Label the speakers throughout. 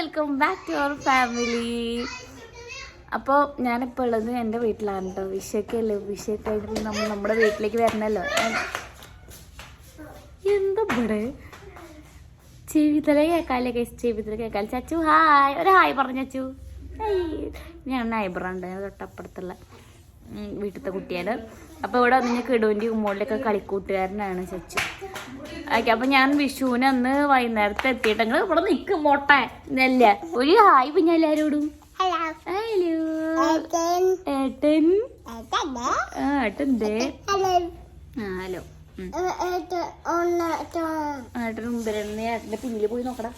Speaker 1: Welcome back to our family. അപ്പോൾ ഞാനിപ്പോൾ ഉള്ളത് എൻ്റെ വീട്ടിലാണ് കേട്ടോ. വിഷയൊക്കെയല്ലേ, വിഷ കഴിഞ്ഞിട്ട് നമ്മൾ നമ്മുടെ വീട്ടിലേക്ക് വരണമല്ലോ. എന്താ ഇവിടെ ചെവിതല കേൾക്കാല്ലേ? ചെവിതല കേൾക്കാൽ. ചച്ചു ഹായ്, ഒരു ഹായ് പറഞ്ഞു ചച്ചു. ഞാൻ നൈബറുണ്ട്, തൊട്ടപ്പുറത്തുള്ള വീട്ടിലത്തെ കുട്ടിയാണ്. അപ്പോൾ ഇവിടെ വന്ന് കിടുവിൻ്റെ ഉമ്മോളിലൊക്കെ കളിക്കൂട്ടുകാരനാണ് ചച്ചു. ഓക്കെ, അപ്പം ഞാൻ വിഷുവിന് അന്ന് വൈകുന്നേരത്തെ എത്തിയിട്ടെങ്കിൽ ഇവിടെ നിൽക്കും മോട്ടെ നെല്ല. ഒരു ഹായ് പിന്നെ എല്ലാവരോടും. ഹലോ ഏട്ടൻ. ഏട്ടൻ്റെ ഹലോ. ഏട്ടൻ മുമ്പിരുന്ന് ഏട്ടൻ്റെ പിന്നിൽ പോയി നോക്കടാ.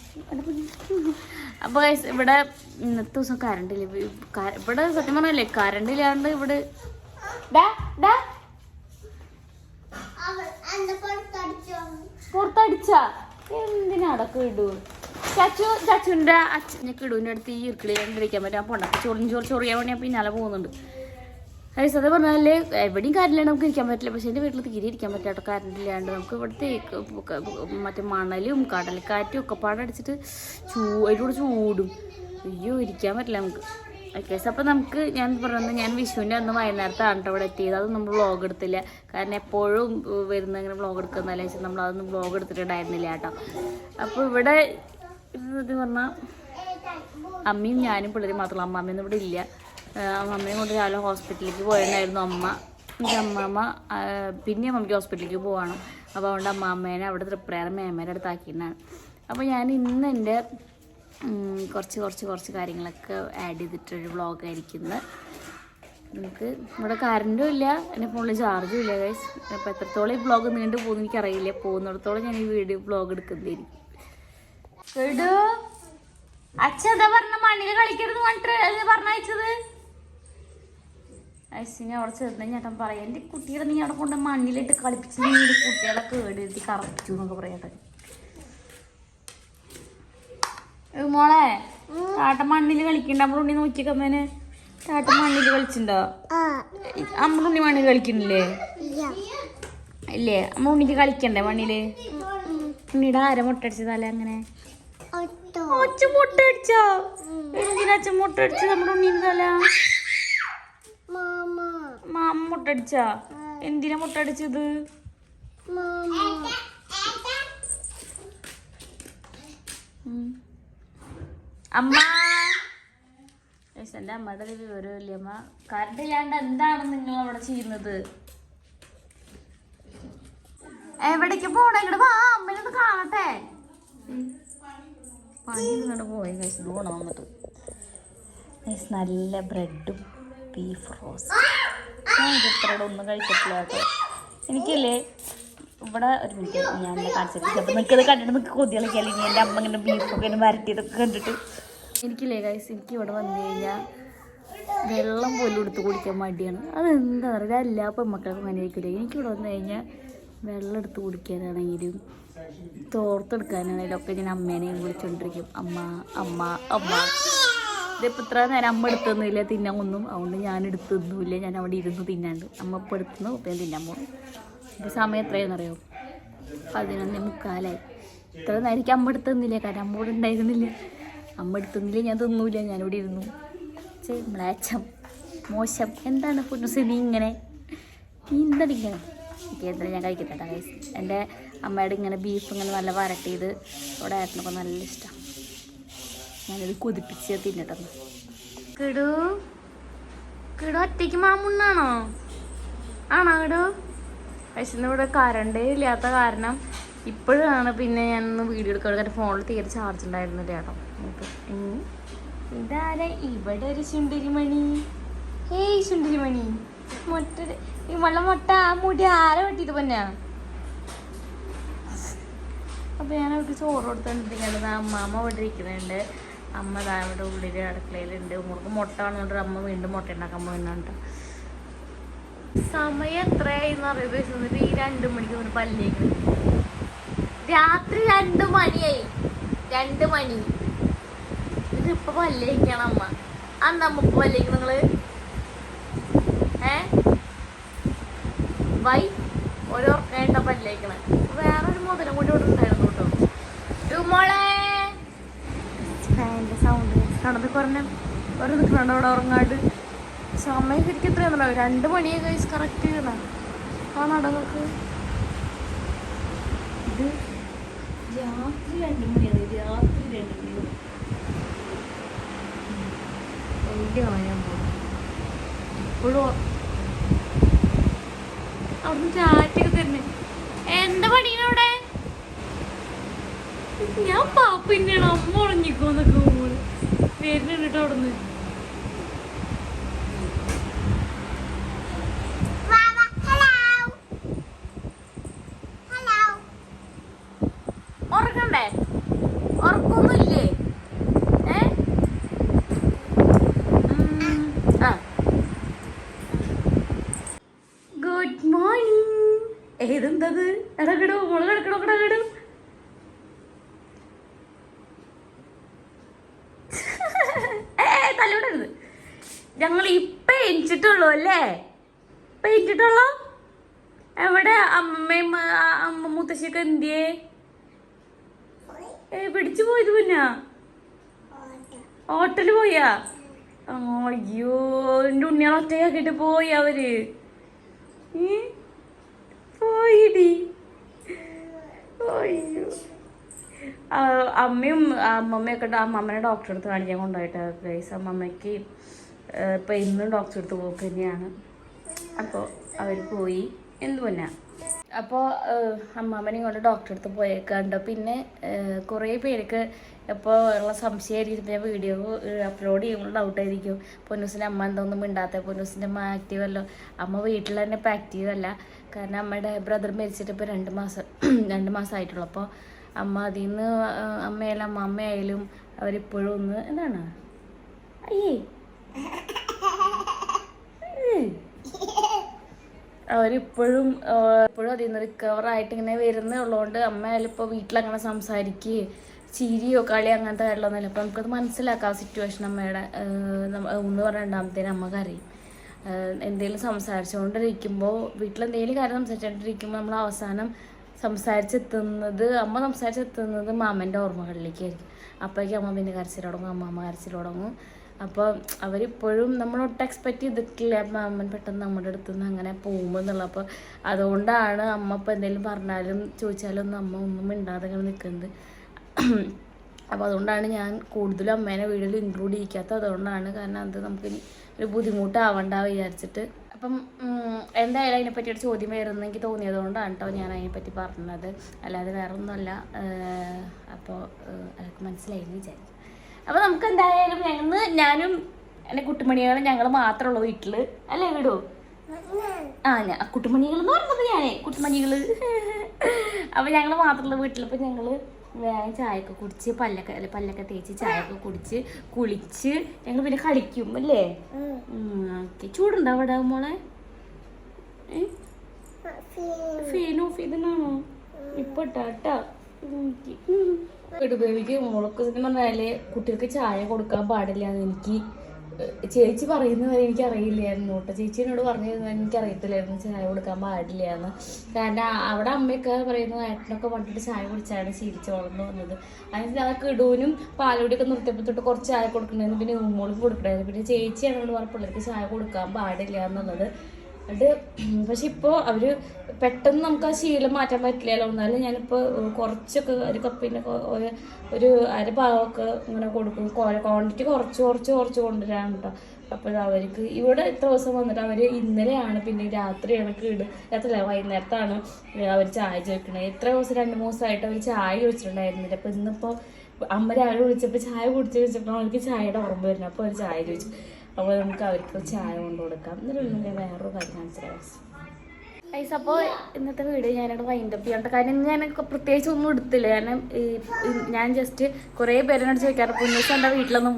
Speaker 1: അപ്പോൾ ഇവിടെ ഇന്നത്തെ ദിവസം കറണ്ട് ഇല്ല. ഇവിടെ സത്യം പറഞ്ഞല്ലേ കറണ്ട് ഇല്ലാണ്ട് ഇവിടെ പുറത്തടിച്ച എന്തിനടക്ക ഇടൂ. ചച്ചുവിൻ്റെ അച്ഛനെ കിടുവിൻ്റെ അടുത്ത് ഈ ഇരിക്കളി കണ്ടിരിക്കാൻ പറ്റും. അപ്പോൾ പൊണ്ടൊക്കെ ചൊറിയാൻ വേണ്ടി ഞാൻ പിന്നാലെ പോകുന്നുണ്ട്. സത്യം പറഞ്ഞാല് എവിടെയും കറണ്ടില്ലാണ്ട് നമുക്ക് ഇരിക്കാൻ പറ്റില്ല. പക്ഷെ എൻ്റെ വീട്ടിൽ തീരെ ഇരിക്കാൻ പറ്റില്ല കേട്ടോ, കറണ്ട് ഇല്ലാണ്ട്. നമുക്ക് ഇവിടുത്തെ മറ്റേ മണലും കടലക്കാറ്റും ഒക്കെ പാടടിച്ചിട്ട് അതിലൂടെ ചൂടും. അയ്യോ, ഇരിക്കാൻ പറ്റില്ല നമുക്ക്. ഓക്കെ, അപ്പോൾ നമുക്ക് ഞാൻ പറയുന്നത്, ഞാൻ വിഷുവിൻ്റെ അന്ന് വൈകുന്നേരത്താണ് കേട്ടോ ഇവിടെ എത്തിയത്. അതൊന്നും നമ്മൾ വ്ളോഗ് എടുത്തില്ല, കാരണം എപ്പോഴും വരുന്ന ഇങ്ങനെ വ്ളോഗ് എടുക്കുന്നതല്ലേ വെച്ചാൽ നമ്മൾ അതൊന്നും വ്ളോഗ് എടുത്തിട്ടുണ്ടായിരുന്നില്ല കേട്ടോ. അപ്പോൾ ഇവിടെ ഇത് പറഞ്ഞാൽ അമ്മയും ഞാനും പിള്ളേരും മാത്രമല്ല. അമ്മാമ്മയൊന്നും ഇവിടെ ഇല്ല. അമ്മയും കൊണ്ട് രാവിലെ ഹോസ്പിറ്റലിലേക്ക് പോയിട്ടുണ്ടായിരുന്നു അമ്മ. അമ്മാമ്മ പിന്നെ അമ്മയ്ക്ക് ഹോസ്പിറ്റലിലേക്ക് പോവാണ്. അപ്പോൾ അതുകൊണ്ട് അമ്മാമ്മേനെ അവിടെ തൃപ്രയാറ് മേമേൻ്റെ അടുത്താക്കിയിട്ടാണ്. അപ്പോൾ ഞാൻ ഇന്ന് എൻ്റെ കുറച്ച് കാര്യങ്ങളൊക്കെ ആഡ് ചെയ്തിട്ടൊരു വ്ളോഗായിരിക്കുന്നത്. നമുക്ക് ഇവിടെ കറണ്ടും ഇല്ല, എൻ്റെ ഫോണിൽ ചാർജും ഇല്ല ഗൈസ്. അപ്പോൾ എത്രത്തോളം ഈ വ്ളോഗ് നീണ്ടു പോകുന്നു എനിക്കറിയില്ല. പോകുന്നിടത്തോളം ഞാൻ ഈ വീഡിയോ വ്ളോഗ് എടുക്കുന്നതായിരിക്കും. കേടു അച്ഛൻ എന്താ പറഞ്ഞ മണ്ണിൽ കളിക്കരുത് പറഞ്ഞിട്ട് പറഞ്ഞയച്ചത്. അച്ഛനെ അവിടെ ചെറുതായി ചേട്ടൻ പറയാം, എൻ്റെ കുട്ടികളെ നീ അവിടെ കൊണ്ട് മണ്ണിലിട്ട് കളിപ്പിച്ച് നീ കുട്ടികളെ കേടെഴുതി കറച്ചു എന്നൊക്കെ പറയട്ടെ. മോളെ താട്ട മണ്ണിൽ കളിക്കണ്ട. നമ്മളുണ്ണി നോക്കിക്കമ്മേനെ താട്ട മണ്ണിൽ കളിച്ചിണ്ടോ? നമ്മളുണ്ണി മണ്ണിൽ കളിക്കണില്ലേ? ഇല്ലേ, നമ്മളുണ്ണിക്ക് കളിക്കണ്ടേ മണ്ണില്? ഉണ്ണിയുടെ ആര മുട്ടടിച്ചതല്ലേ അങ്ങനെ? അച്ഛൻ മുട്ടടിച്ചോ? എന്തിനാ അച്ഛൻ മുട്ടടിച്ചു? നമ്മുടെ ഉണ്ണീന്നല്ല മാമ മുട്ടടിച്ചാ? എന്തിനാ മുട്ടടിച്ചത്? അമ്മ എൻ്റെ അമ്മയുടെ ഒരു വിവരമില്ല. അമ്മ കറണ്ട് ഇല്ലാണ്ട് എന്താണ് നിങ്ങൾ അവിടെ ചെയ്യുന്നത്? എവിടേക്ക് പോണേ? ഇങ്ങോട്ട് വാ, അമ്മനൊന്ന് കാണട്ടെ. പണി ഇങ്ങോട്ട് പോയി കഴിച്ചു പോകണം. വന്നിട്ട് നല്ല ബ്രെഡും ബീഫ് റോസ്റ്റ്. ഞാൻ ഇത്രയുടെ ഒന്നും കഴിച്ചിട്ടില്ല കേട്ടോ. എനിക്കല്ലേ ഇവിടെ ഒരു മിനിറ്റ് ഞാൻ എന്നെ കാണിച്ചിട്ട് ചിലപ്പോൾ നിൽക്കത് കണ്ടിട്ട് നിൽക്ക് കൊതികളൊക്കെ അല്ലെങ്കിൽ എൻ്റെ അമ്മ ഇങ്ങനെ ബീഫൊക്കെ ഇങ്ങനെ വരട്ടിയതൊക്കെ കണ്ടിട്ട് എനിക്കില്ലേ ഗൈസ്, എനിക്ക് ഇവിടെ വന്നു കഴിഞ്ഞാൽ വെള്ളം പോലും എടുത്ത് കുടിക്കാൻ മടിയാണ്. അതെന്താ പറയുക, എല്ലാ പെൺമക്കൾക്കും അങ്ങനെ ആയിരിക്കില്ല. എനിക്കിവിടെ വന്നു കഴിഞ്ഞാൽ വെള്ളം എടുത്ത് കുടിക്കാനാണെങ്കിലും തോർത്തെടുക്കാനാണെങ്കിലും ഒക്കെ ഞാൻ അമ്മേനെയും വിളിച്ചുകൊണ്ടിരിക്കും. അമ്മ അമ്മ അമ്മ. ഇതിപ്പോൾ ഇത്ര നേരം അമ്മ എടുത്തൊന്നുമില്ല തിന്നാൻ ഒന്നും, അതുകൊണ്ട് ഞാൻ എടുത്തൊന്നുമില്ല. ഞാൻ അവിടെ ഇരുന്ന് തിന്നാണ്ട് അമ്മ ഇപ്പോൾ എടുത്തുന്നു ഇപ്പം തിന്നാൻ പോകും. ഇപ്പോൾ സമയം എത്രയാണെന്നറിയോ? 11:45. ഇത്ര നേരം എനിക്ക് അമ്മ എടുത്തൊന്നില്ല, കാരണം അമ്മ ഇവിടെ ഉണ്ടായിരുന്നില്ല. അമ്മ എടുത്തൊന്നില്ല, ഞാൻ തിന്നൂല, ഞാനിവിടെ ഇരുന്നു. മ്ലാച്ചം മോശം. എന്താണ് പുനഃസ്ഥിതി ഇങ്ങനെ? നീ എന്താണ് ഇങ്ങനെ? എനിക്ക് എന്തായാലും ഞാൻ കഴിക്കട്ടെ ഗൈസ്. എൻ്റെ അമ്മയുടെ ഇങ്ങനെ ബീഫ് ഇങ്ങനെ നല്ല വരട്ടിയത് അവിടെ ഏട്ടനൊക്കെ നല്ല ഇഷ്ടമാണ്. ഞാനിത് കൊതിപ്പിച്ച് തിന്നട്ടെ. കിടു കിടു ഒറ്റയ്ക്ക് മാമുണ്ണാണോ? ആണോ കിടു? പക്ഷേ ഇവിടെ കറണ്ടേ ഇല്ലാത്ത കാരണം ഇപ്പോഴാണ് പിന്നെ ഞാനൊന്ന് വീഡിയോ എടുക്കാൻ. എൻ്റെ ഫോണിൽ തീരെ ചാർജ് ഉണ്ടായിരുന്നില്ല കേട്ടോ. ഇതാരെ ഇവിടെ ഒരു ചുണ്ടിരിമണി? ഏയ് ചുണ്ടിരിമണി മുട്ട ഇവളുടെ മുട്ട ആ മുടി ആരെ വെട്ടിയിട്ട് തന്നെയാ. അപ്പോൾ ഞാൻ അവർക്ക് ചോറ് കൊടുത്തോണ്ടിരിക്കുന്നത്. അമ്മ ഇവിടെ ഇരിക്കുന്നുണ്ട്. അമ്മ ദാ ഇവിടെ ഉള്ളിൽ അടുക്കളയിലുണ്ട്. മുറുക്ക് മുട്ട വന്നുകൊണ്ട് അമ്മ വീണ്ടും മുട്ട ഉണ്ടാക്കാൻ പോകുന്നുണ്ട്. സമയം എത്രയായിന്ന് അറിയുന്നത്? ഈ 2 മണിക്ക് ഒന്ന് പല്ലേക്ക് രാത്രി 2 മണിയായി. 2 മണി. ഇതിപ്പോൾ പല്ലേക്കാണ് അമ്മ. അന്ന് അമ്മ ഇപ്പോൾ പല്ലേക്ക് നിങ്ങള് വൈ ഓരോർക്കായിട്ടാ പല്ലേക്കണേ. വേറൊരു മുതലും കൂടി ഇവിടെ ഉണ്ടായിരുന്നു കേട്ടോ. മോളെ ഫാനിൻ്റെ സൗണ്ട് നടന്ന് കുറഞ്ഞ ഒരു നിൽക്കണുണ്ട് അവിടെ ഉറങ്ങാണ്ട്. സമയം ശരിക്കും എത്രയാണെന്നുണ്ടോ 2 മണിയെ കഴിച്ച് കറക്റ്റ് ചെയ്യണം ആ നടങ്ങൾക്ക്. ഇത് രാത്രി 2 മണിയാണ്, രാത്രി 2 മണി വലിയ കളയാൻ പോകും. ഇപ്പോഴും അവിടുന്ന് ചാറ്റൊക്കെ തരുന്നേ. എന്താ പണിയവിടെ? ഞാൻ പാപ്പിന്നെയാണ് അമ്മ ഉറങ്ങിക്കോന്നൊക്കെ പോകുമ്പോൾ വരുന്നുണ്ട് കേട്ടോ അവിടുന്ന്. ഉറങ്ങണ്ടേ? ഉറക്കൊന്നുമില്ലേ? Good morning. ഏതെന്തത്? ഇടകിടോ മോള് കിടക്കണോ? കിടകിടും. തലവിടരുത്. ഞങ്ങൾ ഇപ്പൊ എണിച്ചിട്ടുള്ളൂ അല്ലേ? ഇപ്പൊ എണിച്ചിട്ടുള്ളൂ. എവിടെ അമ്മയും അമ്മ മുത്തശ്ശിയൊക്കെ എന്തിയേ? പിടിച്ചു പോയത് പിന്നെ ഹോട്ടല് പോയാ? അയ്യോ എൻ്റെ ഉണ്ണിയാളെ ഒറ്റയാക്കിട്ട് പോയി അവര്. പോയിടി. അയ്യോ അമ്മയും അമ്മമ്മയൊക്കെ അമ്മമ്മനെ ഡോക്ടറെ അടുത്ത് കാണിക്കാൻ കൊണ്ടുപോയിട്ട് ഗൈസ്. അമ്മമ്മയ്ക്ക് ഇപ്പം ഇന്നും ഡോക്ടറെ അടുത്ത് പോക്ക് തന്നെയാണ്. അപ്പോൾ അവർ പോയി എന്ത് പിന്നെ. അപ്പോൾ അമ്മാമ്മനെയും കൊണ്ട് ഡോക്ടറെ അടുത്ത് പോയേക്കാണ്ട്. പിന്നെ കുറേ പേർക്ക് ഇപ്പോൾ ഉള്ള സംശയമായിരിക്കും ഞാൻ വീഡിയോ അപ്ലോഡ് ചെയ്യുമ്പോൾ ഡൗട്ടായിരിക്കും പൊന്നൂസിൻ്റെ അമ്മ എന്തൊന്നും മിണ്ടാത്ത. പൊന്നൂസിൻ്റെ അമ്മ ആക്റ്റീവ് അല്ലോ. അമ്മ വീട്ടിൽ തന്നെ ഇപ്പോൾ ആക്റ്റീവ് അല്ല. കാരണം അമ്മയുടെ ബ്രദർ മരിച്ചിട്ട് ഇപ്പോൾ 2 മാസമായിട്ടുള്ളൂ. അപ്പോൾ അമ്മ അതിൽ നിന്ന് അമ്മയായാലും അമ്മയായാലും അവരിപ്പോഴും ഒന്ന് എന്താണ് അയ്യേ അവരിപ്പോഴും അതിൽ നിന്ന് റിക്കവറായിട്ട് ഇങ്ങനെ വരുന്നേ ഉള്ളതുകൊണ്ട് അമ്മയായാലും ഇപ്പോൾ വീട്ടിലങ്ങനെ സംസാരിക്കുകയോ ചിരിയോ കളിയോ അങ്ങനത്തെ കാര്യമൊന്നുമില്ല. അപ്പോൾ നമുക്കത് മനസ്സിലാക്കാം സിറ്റുവേഷൻ. അമ്മയുടെ 1 പറഞ്ഞ അമ്മ കരയും. എന്തെങ്കിലും സംസാരിച്ചുകൊണ്ടിരിക്കുമ്പോൾ വീട്ടിലെന്തെങ്കിലും കാര്യം സംസാരിച്ചുകൊണ്ടിരിക്കുമ്പോൾ നമ്മൾ അവസാനം അമ്മ സംസാരിച്ചെത്തുന്നത് മാമൻ്റെ ഓർമ്മകളിലേക്കായിരിക്കും. അപ്പോഴേക്കും അമ്മ പിന്നെ കരച്ചിൽ തുടങ്ങും, അമ്മ കരച്ചിൽ തുടങ്ങും. അപ്പോൾ അവരിപ്പോഴും നമ്മളൊട്ട് എക്സ്പെക്റ്റ് ചെയ്തിട്ടില്ല മാമൻ പെട്ടെന്ന് നമ്മുടെ അടുത്ത് നിന്ന് അങ്ങനെ പോകുമ്പോൾ എന്നുള്ളത്. അപ്പോൾ അതുകൊണ്ടാണ് അമ്മ ഇപ്പോൾ എന്തെങ്കിലും പറഞ്ഞാലും ചോദിച്ചാലും അമ്മ ഒന്നും മിണ്ടാതെ ഇങ്ങനെ നിൽക്കുന്നത്. അപ്പോൾ അതുകൊണ്ടാണ് ഞാൻ കൂടുതലും അമ്മേനെ വീഡിയോയിൽ ഇൻക്ലൂഡ് ചെയ്യിക്കാത്തത്. അതുകൊണ്ടാണ്. കാരണം അത് നമുക്കിനി ഒരു ബുദ്ധിമുട്ടാവണ്ട വിചാരിച്ചിട്ട്. അപ്പം എന്തായാലും അതിനെപ്പറ്റി ഒരു ചോദ്യം വരുമെന്ന് എനിക്ക് തോന്നിയത് കൊണ്ടാണ് കേട്ടോ ഞാൻ അതിനെപ്പറ്റി പറഞ്ഞത്. അല്ലാതെ വേറെ ഒന്നുമല്ല. അപ്പോൾ അതൊക്കെ മനസ്സിലായെന്ന് വിചാരിക്കും. അപ്പോൾ നമുക്ക് എന്തായാലും ഞാനും എൻ്റെ കുട്ടിമണികളും ഞങ്ങൾ മാത്രമേ ഉള്ളൂ വീട്ടിൽ അല്ലേ വിടൂ? കുട്ടിമണികൾ എന്ന് പറഞ്ഞത് കുട്ടിമണികൾ. അപ്പോൾ ഞങ്ങൾ മാത്രമുള്ള വീട്ടിൽ. അപ്പോൾ ഞങ്ങൾ വേഗം ചായയൊക്കെ കുടിച്ച് പല്ലൊക്കെ തേച്ച് ചായയൊക്കെ കുടിച്ച് കുളിച്ച് ഞങ്ങൾ പിന്നെ കളിക്കും അല്ലേ? ഓക്കെ. ചൂടുണ്ടോ അവിടെ മോളെ? ഫീൻ ഓഫ് ചെയ്തനാണോ? ഇപ്പൊ ടാട്ടാ. ബേബിക്ക് മോൾക്ക് പറഞ്ഞാല് കുട്ടികൾക്ക് ചായ കൊടുക്കാൻ പാടില്ല എന്ന് എനിക്ക് ചേച്ചി പറയുന്നത് എനിക്ക് അറിയില്ലായിരുന്നു കേട്ടോ. ചേച്ചി എന്നോട് പറഞ്ഞത് എനിക്കറിയത്തില്ലായിരുന്നു ചായ കൊടുക്കാൻ പാടില്ല എന്ന്. കാരണം അവിടെ അമ്മയൊക്കെ പറയുന്നത് ഏട്ടനൊക്കെ പണ്ടിട്ട് ചായ കുടിച്ചാണ് ശീലിച്ചോളെന്ന് പറഞ്ഞത്. അതിന് അതൊക്കെ ഇടൂനും പാലുകൂടിയൊക്കെ നിർത്തിയപ്പോൾ തൊട്ട് കുറച്ച് ചായ കൊടുക്കണമായിരുന്നു. പിന്നെ ഉമ്മോളും കൊടുക്കണമായിരുന്നു. പിന്നെ ചേച്ചിയാണ് എന്നോട് പറഞ്ഞ പിള്ളേർക്ക് ചായ കൊടുക്കാൻ പാടില്ല എന്നുള്ളത്. അത് പക്ഷെ ഇപ്പോൾ അവർ പെട്ടെന്ന് നമുക്ക് ആ ശീലം മാറ്റാൻ പറ്റില്ലല്ലോ. എന്നാലും ഞാനിപ്പോൾ കുറച്ചൊക്കെ ഒരു കപ്പിൻ്റെ ഒരു അരഭാഗമൊക്കെ ഇങ്ങനെ കൊടുക്കും. ക്വാണ്ടിറ്റി കുറച്ച് കൊണ്ടുവരാൻ കേട്ടോ. അപ്പോൾ അവർക്ക് ഇവിടെ ഇത്ര ദിവസം വന്നിട്ട് അവർ ഇന്നലെയാണ് പിന്നെ രാത്രിയാണ് രാത്രിയല്ല വൈകുന്നേരത്താണ് അവർ ചായ ചോദിക്കണത്. എത്ര ദിവസം 2 ദിവസമായിട്ട് അവർ ചായ ചോദിച്ചിട്ടുണ്ടായിരുന്നില്ല. അപ്പോൾ ഇന്നിപ്പോൾ അമ്മ രാവിലെ വിളിച്ചപ്പോൾ ചായ കുടിച്ചപ്പോൾ അവർക്ക് ചായയുടെ ഓർമ്മ വരുന്നത്. അപ്പോൾ അവർ ചായ ചോദിച്ചു. അപ്പോൾ നമുക്ക് അവർക്ക് ചായ കൊണ്ടു കൊടുക്കാം. എന്നിട്ട് ഞാൻ വേറൊരു കാര്യം കാണിച്ചു. അപ്പോൾ ഇന്നത്തെ വീഡിയോ ഞാനിവിടെ വൈൻഡപ്പ് ചെയ്യണ്ട. കാര്യം ഞാൻ പ്രത്യേകിച്ച് ഒന്നും എടുത്തില്ല. കാരണം ഞാൻ ജസ്റ്റ് കുറേ പേരോട് ചോദിക്കാറ് പൊന്നൂസ് എന്താ വീട്ടിലൊന്നും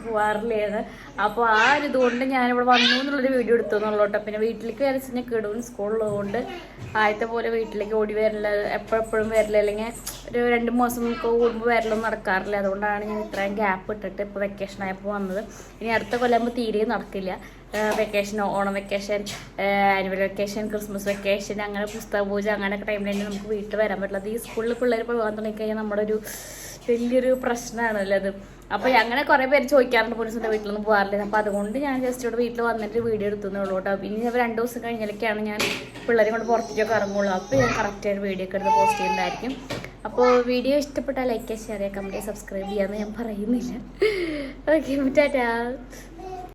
Speaker 1: പോവാറില്ലേ എന്ന്. അപ്പോൾ ആ ഒരു ഇതുകൊണ്ട് ഞാനിവിടെ വന്നു എന്നുള്ളൊരു വീഡിയോ എടുത്തു എന്നുള്ളൂ. പിന്നെ വീട്ടിലേക്ക് വരച്ച് ഞാൻ കിടവും സ്കൂളിലുള്ളതുകൊണ്ട് ആദ്യത്തെ പോലെ വീട്ടിലേക്ക് ഓടി വരില്ല, എപ്പോഴും വരില്ല. അല്ലെങ്കിൽ ഒരു 2 മാസം കൂടുമ്പോൾ വരലൊന്നും നടക്കാറില്ല. അതുകൊണ്ടാണ് ഞാൻ ഇത്രയും ഗ്യാപ്പ് ഇട്ടിട്ട് ഇപ്പോൾ വെക്കേഷൻ ആയപ്പോൾ വന്നത്. ഇനി അടുത്ത കൊല്ലാകുമ്പോൾ തീരെയും നടക്കില്ല. Vacation, Onam vacation, annual vacation, Christmas vacation, അങ്ങനെ പുസ്തക പൂജ അങ്ങനെയൊക്കെ ടൈമിൽ തന്നെ നമുക്ക് വീട്ടിൽ വരാൻ പറ്റില്ല. അത് ഈ സ്കൂളിൽ പിള്ളേർ പോകാൻ തുടങ്ങിക്കഴിഞ്ഞാൽ നമ്മുടെ ഒരു വലിയൊരു പ്രശ്നമാണല്ലോ അത്. അപ്പോൾ അങ്ങനെ കുറേ പേര് ചോദിക്കാറുണ്ട് പോലീസിൻ്റെ വീട്ടിലൊന്നും പോകാറില്ല. അപ്പോൾ അതുകൊണ്ട് ഞാൻ ജസ്റ്റ് ഇവിടെ വീട്ടിൽ വന്നിട്ട് വീഡിയോ എടുത്തുന്നേ ഉള്ളൂ കേട്ടോ. പിന്നെ 2 ദിവസം കഴിഞ്ഞാലൊക്കെയാണ് ഞാൻ പിള്ളേരെ കൊണ്ട് പുറത്തേക്കൊക്കെ ഇറങ്ങുള്ളൂ. അപ്പോൾ ഞാൻ കറക്റ്റായിട്ട് വീഡിയോ ഒക്കെ എടുത്ത് പോസ്റ്റ് ചെയ്യുന്നതായിരിക്കും. അപ്പോൾ വീഡിയോ ഇഷ്ടപ്പെട്ടാൽ ലൈക്ക് ചെയ്യുക, ഷെയർ ചെയ്യുക, കമൻറ്റ് ചെയ്യുക, സബ്സ്ക്രൈബ് ചെയ്യാമെന്ന് ഞാൻ പറയുന്നില്ല. ഓക്കെ, ടാറ്റാ.